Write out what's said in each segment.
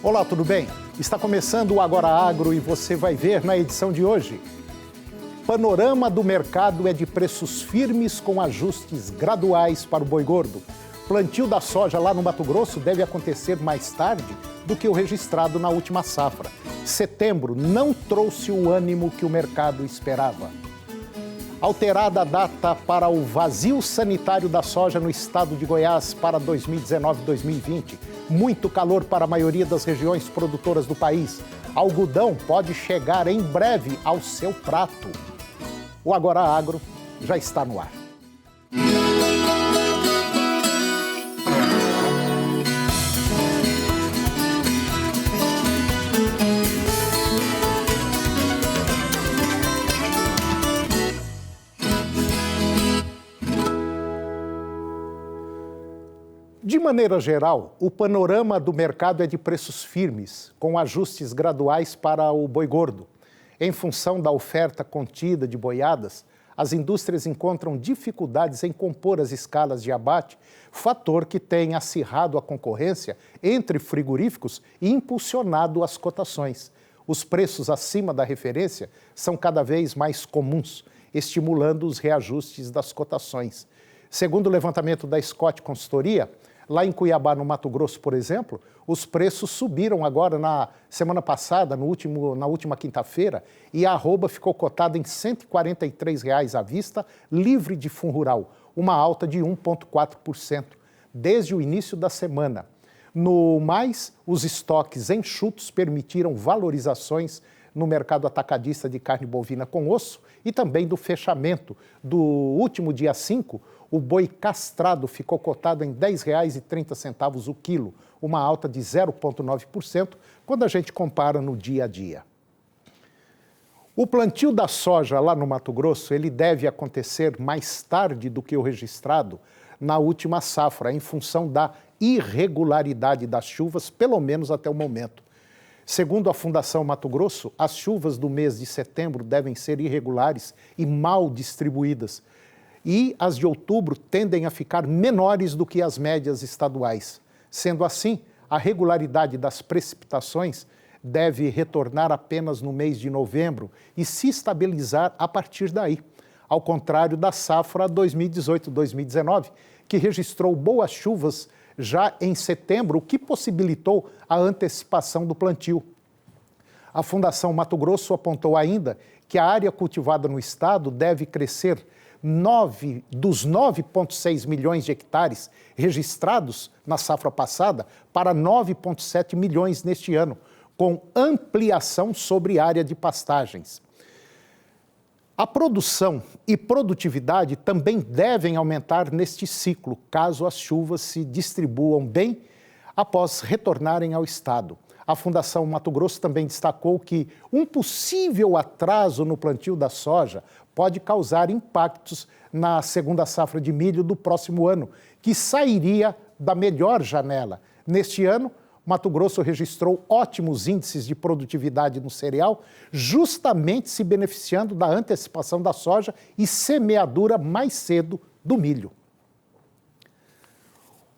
Olá, tudo bem? Está começando o Agora Agro e você vai ver na edição de hoje. Panorama do mercado é de preços firmes com ajustes graduais para o boi gordo. Plantio da soja lá no Mato Grosso deve acontecer mais tarde do que o registrado na última safra. Setembro não trouxe o ânimo que o mercado esperava. Alterada a data para o vazio sanitário da soja no estado de Goiás para 2019-2020. Muito calor para a maioria das regiões produtoras do país. Algodão pode chegar em breve ao seu prato. O Agora Agro já está no ar. De maneira geral, o panorama do mercado é de preços firmes, com ajustes graduais para o boi gordo. Em função da oferta contida de boiadas, as indústrias encontram dificuldades em compor as escalas de abate, fator que tem acirrado a concorrência entre frigoríficos e impulsionado as cotações. Os preços acima da referência são cada vez mais comuns, estimulando os reajustes das cotações. Segundo o levantamento da Scott Consultoria, lá em Cuiabá, no Mato Grosso, por exemplo, os preços subiram agora na semana passada, na última quinta-feira, e a arroba ficou cotada em R$ 143 à vista, livre de fundo rural, uma alta de 1,4% desde o início da semana. No mais, os estoques enxutos permitiram valorizações no mercado atacadista de carne bovina com osso e também do fechamento do último dia 5, o boi castrado ficou cotado em R$ 10,30 o quilo, uma alta de 0,9% quando a gente compara no dia a dia. O plantio da soja lá no Mato Grosso, ele deve acontecer mais tarde do que o registrado na última safra, em função da irregularidade das chuvas, pelo menos até o momento. Segundo a Fundação Mato Grosso, as chuvas do mês de setembro devem ser irregulares e mal distribuídas, e as de outubro tendem a ficar menores do que as médias estaduais. Sendo assim, a regularidade das precipitações deve retornar apenas no mês de novembro e se estabilizar a partir daí, ao contrário da safra 2018-2019, que registrou boas chuvas já em setembro, o que possibilitou a antecipação do plantio. A Fundação Mato Grosso apontou ainda que a área cultivada no estado deve crescer dos 9,6 milhões de hectares registrados na safra passada para 9,7 milhões neste ano, com ampliação sobre área de pastagens. A produção e produtividade também devem aumentar neste ciclo, caso as chuvas se distribuam bem após retornarem ao estado. A Fundação Mato Grosso também destacou que um possível atraso no plantio da soja pode causar impactos na segunda safra de milho do próximo ano, que sairia da melhor janela. Neste ano, Mato Grosso registrou ótimos índices de produtividade no cereal, justamente se beneficiando da antecipação da soja e semeadura mais cedo do milho.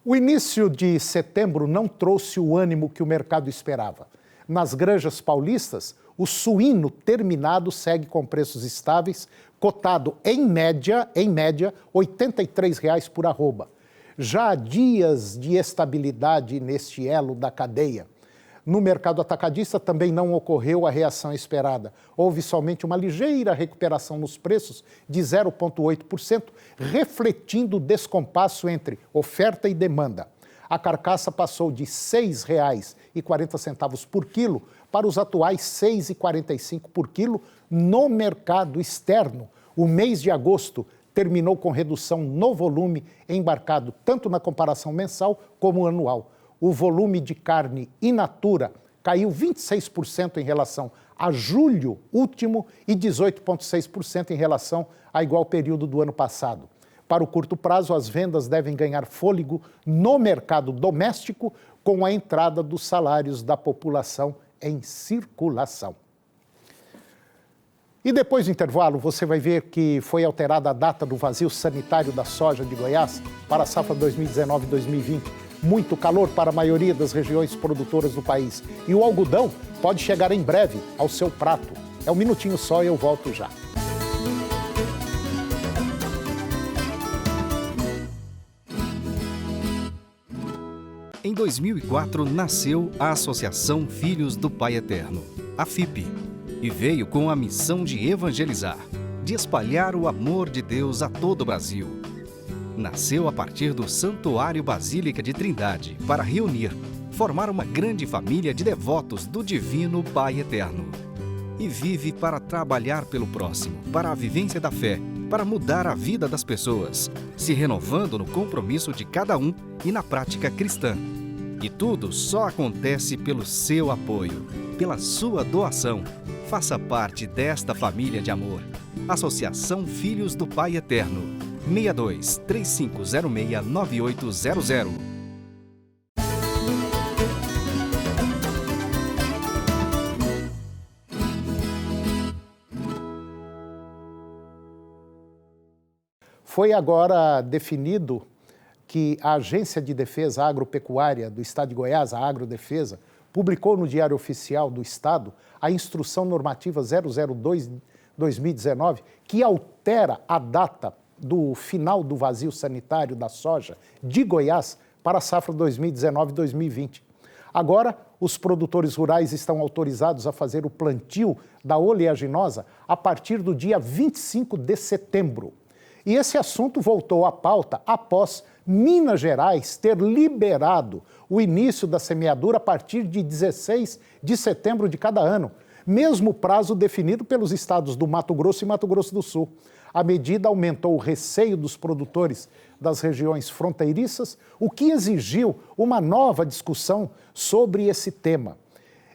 O início de setembro não trouxe o ânimo que o mercado esperava. Nas granjas paulistas, o suíno terminado segue com preços estáveis, cotado em média R$ 83 por arroba. Já há dias de estabilidade neste elo da cadeia. No mercado atacadista também não ocorreu a reação esperada. Houve somente uma ligeira recuperação nos preços de 0,8%, refletindo o descompasso entre oferta e demanda. A carcaça passou de R$ 6,40 por quilo para os atuais R$ 6,45 por quilo no mercado externo. O mês de agosto terminou com redução no volume embarcado tanto na comparação mensal como anual. O volume de carne in natura caiu 26% em relação a julho último e 18,6% em relação a igual período do ano passado. Para o curto prazo, as vendas devem ganhar fôlego no mercado doméstico com a entrada dos salários da população em circulação. E depois do intervalo, você vai ver que foi alterada a data do vazio sanitário da soja de Goiás para a safra 2019-2020. muito calor para a maioria das regiões produtoras do país. E o algodão pode chegar em breve ao seu prato. É um minutinho só e eu volto já. Em 2004, nasceu a Associação Filhos do Pai Eterno, a FIP, e veio com a missão de evangelizar, de espalhar o amor de Deus a todo o Brasil. Nasceu a partir do Santuário Basílica de Trindade para reunir, formar uma grande família de devotos do Divino Pai Eterno. E vive para trabalhar pelo próximo, para a vivência da fé, para mudar a vida das pessoas, se renovando no compromisso de cada um e na prática cristã. E tudo só acontece pelo seu apoio, pela sua doação. Faça parte desta família de amor. Associação Filhos do Pai Eterno. 62 3506 9800. Foi agora definido que a Agência de Defesa Agropecuária do Estado de Goiás, a Agrodefesa, publicou no Diário Oficial do Estado a Instrução Normativa 002/2019, que altera a data do final do vazio sanitário da soja de Goiás para a safra 2019-2020. Agora, os produtores rurais estão autorizados a fazer o plantio da oleaginosa a partir do dia 25 de setembro. E esse assunto voltou à pauta após Minas Gerais ter liberado o início da semeadura a partir de 16 de setembro de cada ano, mesmo prazo definido pelos estados do Mato Grosso e Mato Grosso do Sul. A medida aumentou o receio dos produtores das regiões fronteiriças, o que exigiu uma nova discussão sobre esse tema.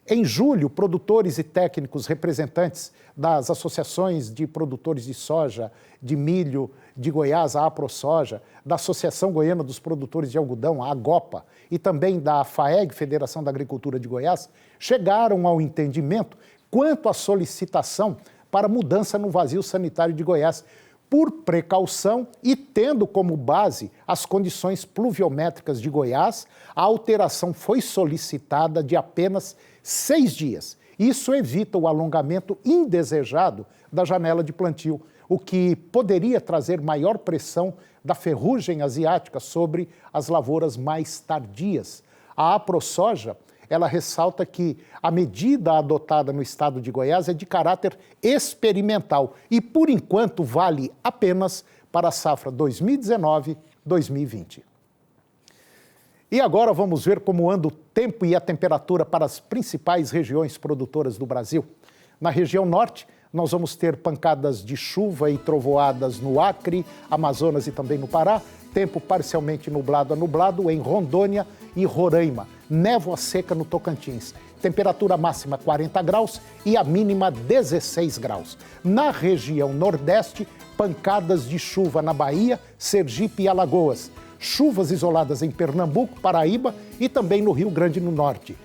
Em julho, produtores e técnicos representantes das associações de produtores de soja, de milho de Goiás, a AproSoja, da Associação Goiana dos Produtores de Algodão, a AGOPA, e também da FAEG, Federação da Agricultura de Goiás, chegaram ao entendimento quanto à solicitação para mudança no vazio sanitário de Goiás, por precaução e tendo como base as condições pluviométricas de Goiás, a alteração foi solicitada de apenas 6 dias. Isso evita o alongamento indesejado da janela de plantio, o que poderia trazer maior pressão da ferrugem asiática sobre as lavouras mais tardias. A AproSoja, ela ressalta que a medida adotada no estado de Goiás é de caráter experimental e, por enquanto, vale apenas para a safra 2019-2020. E agora vamos ver como anda o tempo e a temperatura para as principais regiões produtoras do Brasil. Na região norte, nós vamos ter pancadas de chuva e trovoadas no Acre, Amazonas e também no Pará, tempo parcialmente nublado a nublado em Rondônia e Roraima, névoa seca no Tocantins, temperatura máxima 40 graus e a mínima 16 graus. Na região nordeste, pancadas de chuva na Bahia, Sergipe e Alagoas, chuvas isoladas em Pernambuco, Paraíba e também no Rio Grande do Norte.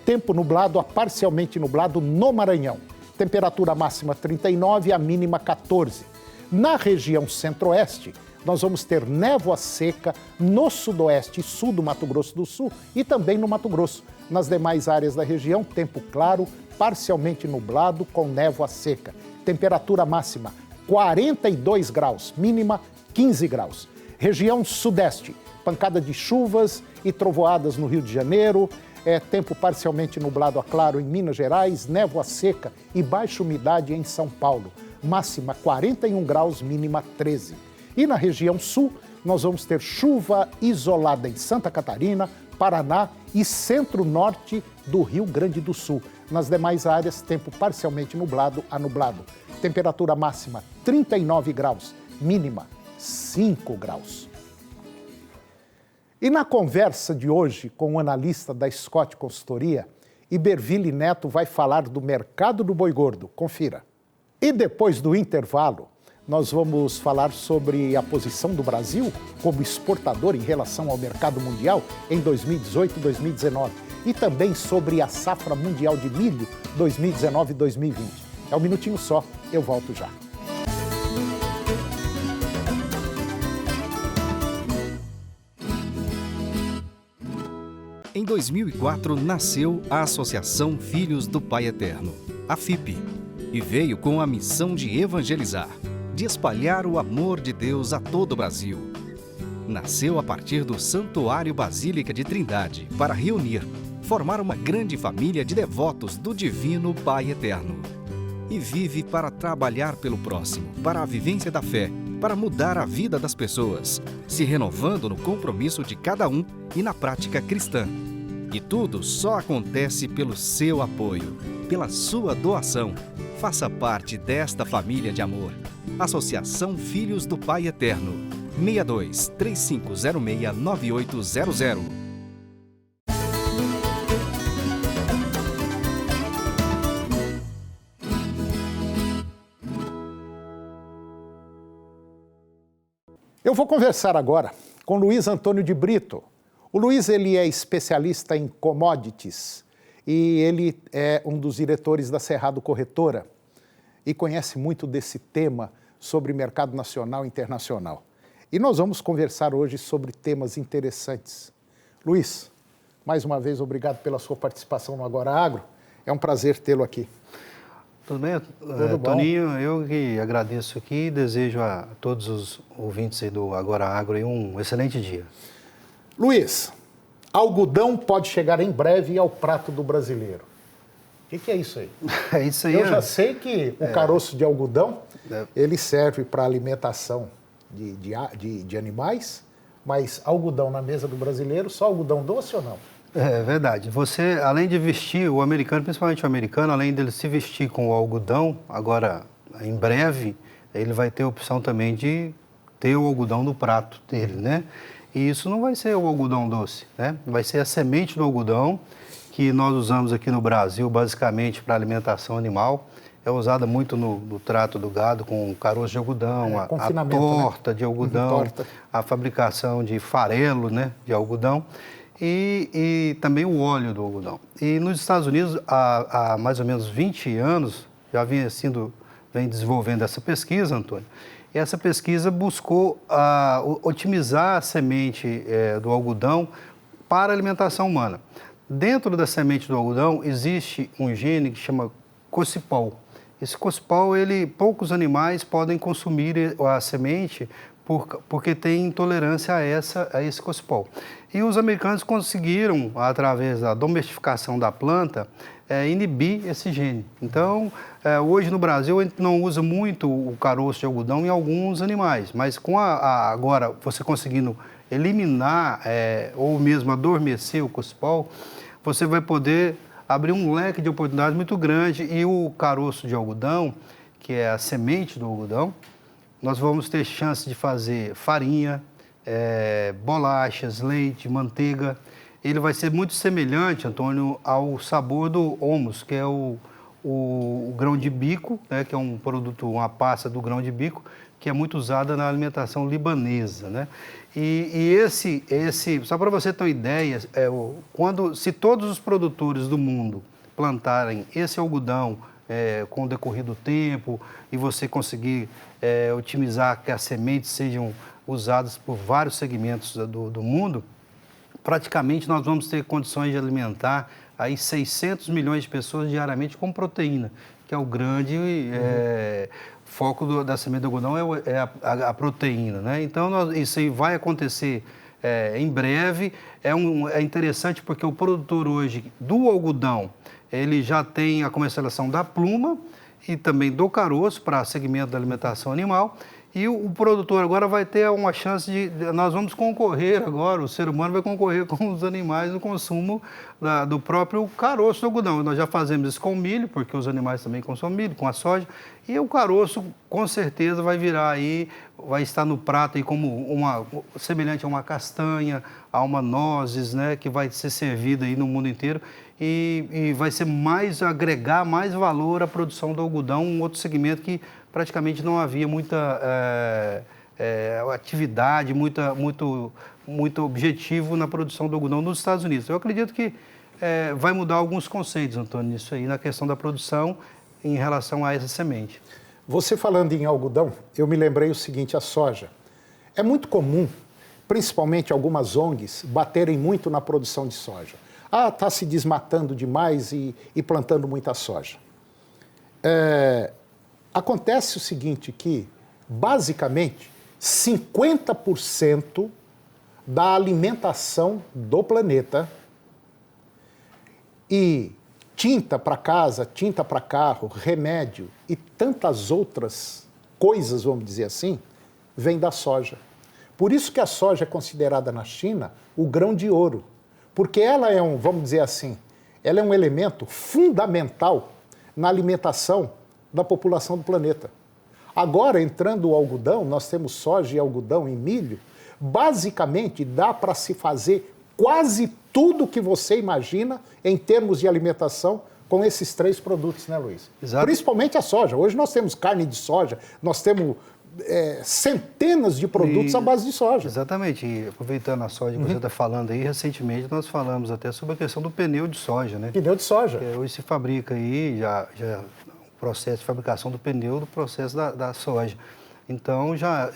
Tempo nublado a parcialmente nublado no Maranhão, temperatura máxima 39 e a mínima 14. Na região centro-oeste, nós vamos ter névoa seca no sudoeste e sul do Mato Grosso do Sul e também no Mato Grosso. Nas demais áreas da região, tempo claro, parcialmente nublado com névoa seca. Temperatura máxima 42 graus, mínima 15 graus. Região sudeste, pancada de chuvas e trovoadas no Rio de Janeiro, tempo parcialmente nublado a claro em Minas Gerais, névoa seca e baixa umidade em São Paulo. Máxima 41 graus, mínima 13. E na região sul, nós vamos ter chuva isolada em Santa Catarina, Paraná e centro-norte do Rio Grande do Sul. Nas demais áreas, tempo parcialmente nublado a nublado. Temperatura máxima 39 graus, mínima 5 graus. E na conversa de hoje com o analista da Scott Consultoria, Iberville Neto vai falar do mercado do boi gordo. Confira. E depois do intervalo, nós vamos falar sobre a posição do Brasil como exportador em relação ao mercado mundial em 2018 e 2019 e também sobre a safra mundial de milho 2019 e 2020. É um minutinho só, eu volto já. Em 2004, nasceu a Associação Filhos do Pai Eterno, a FIP, e veio com a missão de evangelizar, de espalhar o amor de Deus a todo o Brasil. Nasceu a partir do Santuário Basílica de Trindade para reunir, formar uma grande família de devotos do Divino Pai Eterno. E vive para trabalhar pelo próximo, para a vivência da fé, para mudar a vida das pessoas, se renovando no compromisso de cada um e na prática cristã. E tudo só acontece pelo seu apoio, pela sua doação. Faça parte desta família de amor. Associação Filhos do Pai Eterno. 62 3506 9800. Eu vou conversar agora com Luiz Antônio de Brito. O Luiz ele é especialista em commodities e ele é um dos diretores da Cerrado Corretora e conhece muito desse tema sobre mercado nacional e internacional. E nós vamos conversar hoje sobre temas interessantes. Luiz, mais uma vez, obrigado pela sua participação no Agora Agro. É um prazer tê-lo aqui. Tudo bem, Tudo bom? Toninho? Eu que agradeço aqui e desejo a todos os ouvintes aí do Agora Agro aí um excelente dia. Luiz, algodão pode chegar em breve ao prato do brasileiro. O que é isso aí? É isso aí. Eu já sei que o caroço de algodão, ele serve para alimentação de animais, mas algodão na mesa do brasileiro, só algodão doce ou não? É verdade. Você, além de vestir, o americano, principalmente o americano, além dele se vestir com o algodão, agora, em breve, ele vai ter a opção também de ter o algodão no prato dele, né? E isso não vai ser o algodão doce, né? Vai ser a semente do algodão, que nós usamos aqui no Brasil, basicamente, para alimentação animal. É usada muito no trato do gado, com caroço de algodão, a torta, né, de algodão, a fabricação de farelo, né, de algodão. E também o óleo do algodão. E nos Estados Unidos, há mais ou menos 20 anos, já vem desenvolvendo essa pesquisa, Antônio. E essa pesquisa buscou otimizar a semente do algodão para a alimentação humana. Dentro da semente do algodão existe um gene que chama cocipol. Esse cocipol, poucos animais podem consumir a semente porque tem intolerância a esse cocipol. E os americanos conseguiram, através da domesticação da planta, inibir esse gene. Então, hoje no Brasil, a gente não usa muito o caroço de algodão em alguns animais, mas com agora você conseguindo eliminar ou mesmo adormecer o cocipol, você vai poder abrir um leque de oportunidades muito grande. E o caroço de algodão, que é a semente do algodão, nós vamos ter chance de fazer farinha, bolachas, leite, manteiga. Ele vai ser muito semelhante, Antônio, ao sabor do hummus, que é o grão de bico, né, que é um produto, uma pasta do grão de bico, que é muito usada na alimentação libanesa, né? E esse só para você ter uma ideia, se todos os produtores do mundo plantarem esse algodão com o decorrer do tempo e você conseguir otimizar que as sementes sejam usadas por vários segmentos do mundo, praticamente nós vamos ter condições de alimentar aí 600 milhões de pessoas diariamente com proteína, que é o grande foco da semente do algodão, a proteína, né? Então, isso aí vai acontecer em breve. É interessante porque o produtor hoje do algodão, ele já tem a comercialização da pluma e também do caroço para segmento da alimentação animal. E o produtor agora vai ter uma chance nós vamos concorrer agora, o ser humano vai concorrer com os animais no consumo do próprio caroço do algodão. Nós já fazemos isso com o milho, porque os animais também consomem milho, com a soja. E o caroço, com certeza, vai virar aí, vai estar no prato aí como semelhante a uma castanha, a uma nozes, né, que vai ser servida aí no mundo inteiro. E vai ser agregar mais valor à produção do algodão, um outro segmento que praticamente não havia muita atividade, muito objetivo na produção do algodão nos Estados Unidos. Eu acredito que vai mudar alguns conceitos, Antônio, nisso aí, na questão da produção em relação a essa semente. Você falando em algodão, eu me lembrei o seguinte, a soja. É muito comum, principalmente algumas ONGs, baterem muito na produção de soja. Ah, está se desmatando demais e plantando muita soja. Acontece o seguinte, que basicamente 50% da alimentação do planeta e tinta para casa, tinta para carro, remédio e tantas outras coisas, vamos dizer assim, vem da soja. Por isso que a soja é considerada na China o grão de ouro, porque ela é vamos dizer assim, ela é um elemento fundamental na alimentação da população do planeta. Agora, entrando o algodão, nós temos soja e algodão e milho, basicamente dá para se fazer quase tudo que você imagina em termos de alimentação com esses 3 produtos, né, Luiz? Exato. Principalmente a soja. Hoje nós temos carne de soja, nós temos centenas de produtos à base de soja. Exatamente. E aproveitando a soja que você está falando aí, recentemente nós falamos até sobre a questão do pneu de soja, né? Pneu de soja. Hoje se fabrica aí já o processo de fabricação do pneu do processo da soja. Então, já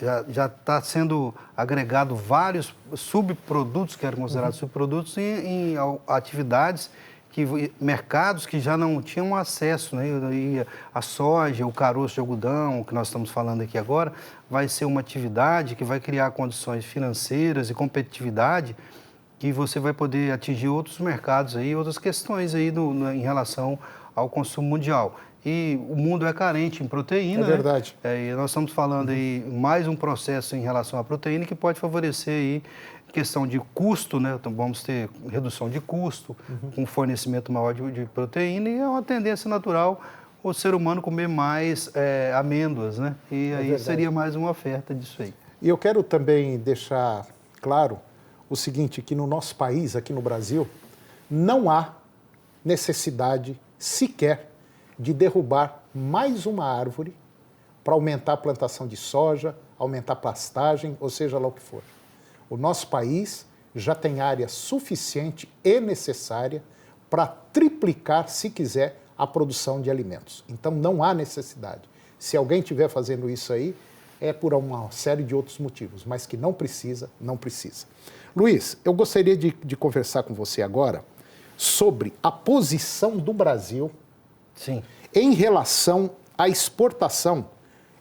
está sendo agregado vários subprodutos, que eram considerados subprodutos, em atividades, mercados que já não tinham acesso, né? E a soja, o caroço de algodão, que nós estamos falando aqui agora, vai ser uma atividade que vai criar condições financeiras e competitividade que você vai poder atingir outros mercados aí, outras questões aí em relação ao consumo mundial. E o mundo é carente em proteína. É verdade. Né? E nós estamos falando aí mais um processo em relação à proteína que pode favorecer aí questão de custo, né? Então vamos ter redução de custo, um fornecimento maior de proteína e é uma tendência natural o ser humano comer mais amêndoas, né? E aí seria mais uma oferta disso aí. E eu quero também deixar claro o seguinte, que no nosso país, aqui no Brasil, não há necessidade sequer de derrubar mais uma árvore para aumentar a plantação de soja, aumentar a pastagem, ou seja lá o que for. O nosso país já tem área suficiente e necessária para triplicar, se quiser, a produção de alimentos. Então não há necessidade. Se alguém estiver fazendo isso aí, é por uma série de outros motivos, mas que não precisa, não precisa. Luiz, eu gostaria de conversar com você agora sobre a posição do Brasil Sim. em relação à exportação,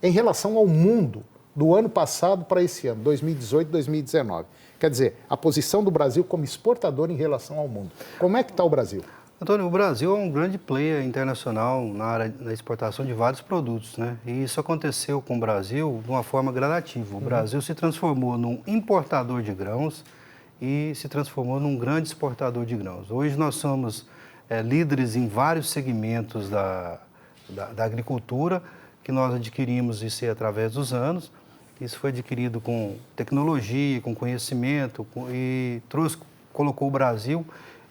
em relação ao mundo do ano passado para esse ano, 2018, 2019. Quer dizer, a posição do Brasil como exportador em relação ao mundo. Como é que está o Brasil? Antônio, o Brasil é um grande player internacional na área da exportação de vários produtos, né? E isso aconteceu com o Brasil de uma forma gradativa. O Brasil se transformou num importador de grãos e se transformou num grande exportador de grãos. Hoje nós somos líderes em vários segmentos da agricultura que nós adquirimos isso através dos anos. Isso foi adquirido com tecnologia, com conhecimento e colocou o Brasil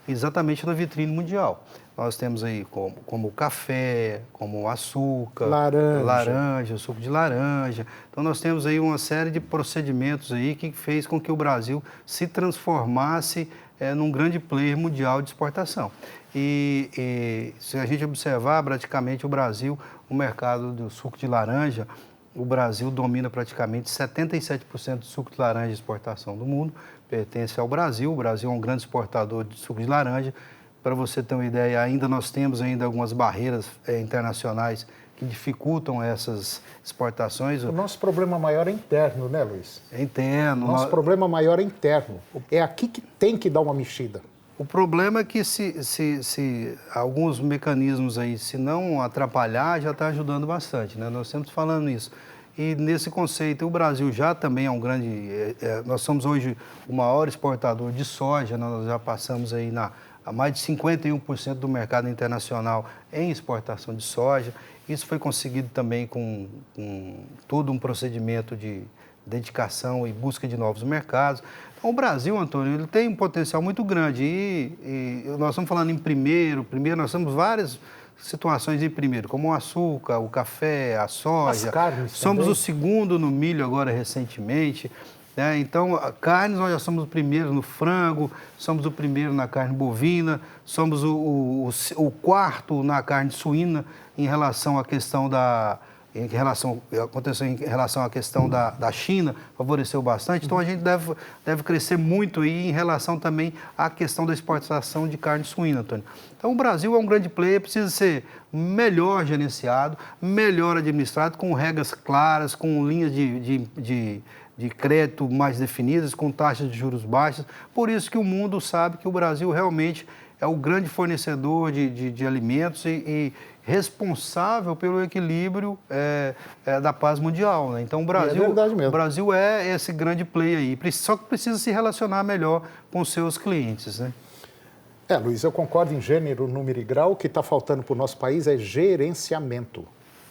exatamente na vitrine mundial. Nós temos aí como o café, como o açúcar, laranja, suco de laranja. Então nós temos aí uma série de procedimentos aí que fez com que o Brasil se transformasse num grande player mundial de exportação. E se a gente observar, praticamente o Brasil, o mercado do suco de laranja, o Brasil domina praticamente 77% do suco de laranja de exportação do mundo, pertence ao Brasil. O Brasil é um grande exportador de suco de laranja. Para você ter uma ideia, nós temos algumas barreiras internacionais que dificultam essas exportações. O nosso problema maior é interno, né, Luiz? É interno. O nosso problema maior é interno. É aqui que tem que dar uma mexida. O problema é que se alguns mecanismos aí, se não atrapalhar, já está ajudando bastante, né? Nós estamos falando isso. E nesse conceito, o Brasil já também é um grande... nós somos hoje o maior exportador de soja, nós já passamos aí a mais de 51% do mercado internacional em exportação de soja. Isso foi conseguido também com todo um procedimento de dedicação e busca de novos mercados. Então, o Brasil, Antônio, ele tem um potencial muito grande e nós estamos falando em primeiro nós temos várias situações em primeiro, como o açúcar, o café, a soja. As carnes somos também. o segundo no milho agora recentemente. Né? Então, a carne, nós já somos o primeiro no frango, somos o primeiro na carne bovina, somos o quarto na carne suína em relação à questão aconteceu em relação à questão da China, favoreceu bastante. Então, a gente deve crescer muito aí em relação também à questão da exportação de carne suína, Antônio. Então, o Brasil é um grande player, precisa ser melhor gerenciado, melhor administrado, com regras claras, com linhas de crédito mais definidas, com taxas de juros baixas. Por isso que o mundo sabe que o Brasil realmente é o grande fornecedor de alimentos e responsável pelo equilíbrio da paz mundial, né? Então, o Brasil é esse grande player aí, só que precisa se relacionar melhor com os seus clientes, né? Luiz, eu concordo em gênero, número e grau. O que está faltando para o nosso país é gerenciamento.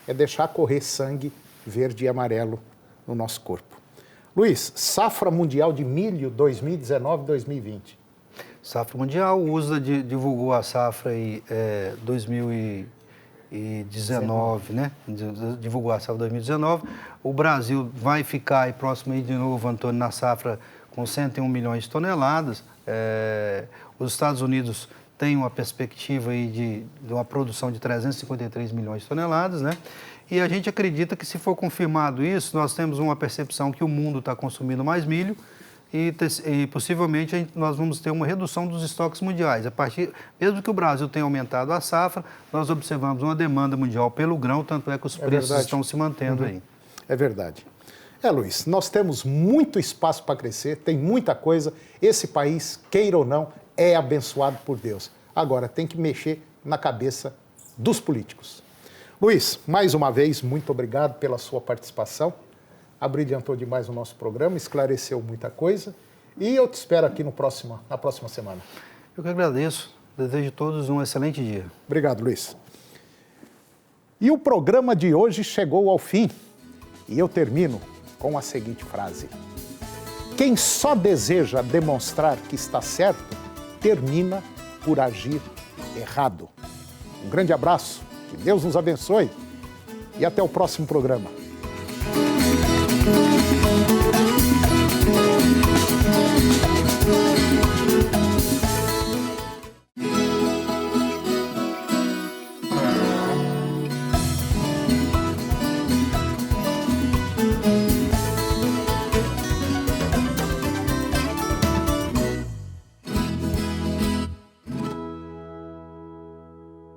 É deixar correr sangue verde e amarelo no nosso corpo. Luiz, safra mundial de milho 2019-2020. Safra mundial, o USDA divulgou a safra aí, 2019, né? Divulgou a safra 2019. O Brasil vai ficar aí próximo aí de novo, Antônio, na safra com 101 milhões de toneladas. Os Estados Unidos têm uma perspectiva aí de uma produção de 353 milhões de toneladas, né? E a gente acredita que, se for confirmado isso, nós temos uma percepção que o mundo está consumindo mais milho e possivelmente nós vamos ter uma redução dos estoques mundiais. Mesmo que o Brasil tenha aumentado a safra, nós observamos uma demanda mundial pelo grão, tanto é que os preços estão se mantendo aí. É verdade. Luiz, nós temos muito espaço para crescer, tem muita coisa. Esse país, queira ou não, é abençoado por Deus. Agora, tem que mexer na cabeça dos políticos. Luiz, mais uma vez, muito obrigado pela sua participação. Abrilhantou demais o nosso programa, esclareceu muita coisa. E eu te espero aqui na próxima semana. Eu que agradeço. Desejo a todos um excelente dia. Obrigado, Luiz. E o programa de hoje chegou ao fim. E eu termino com a seguinte frase: quem só deseja demonstrar que está certo, termina por agir errado. Um grande abraço, que Deus nos abençoe e até o próximo programa.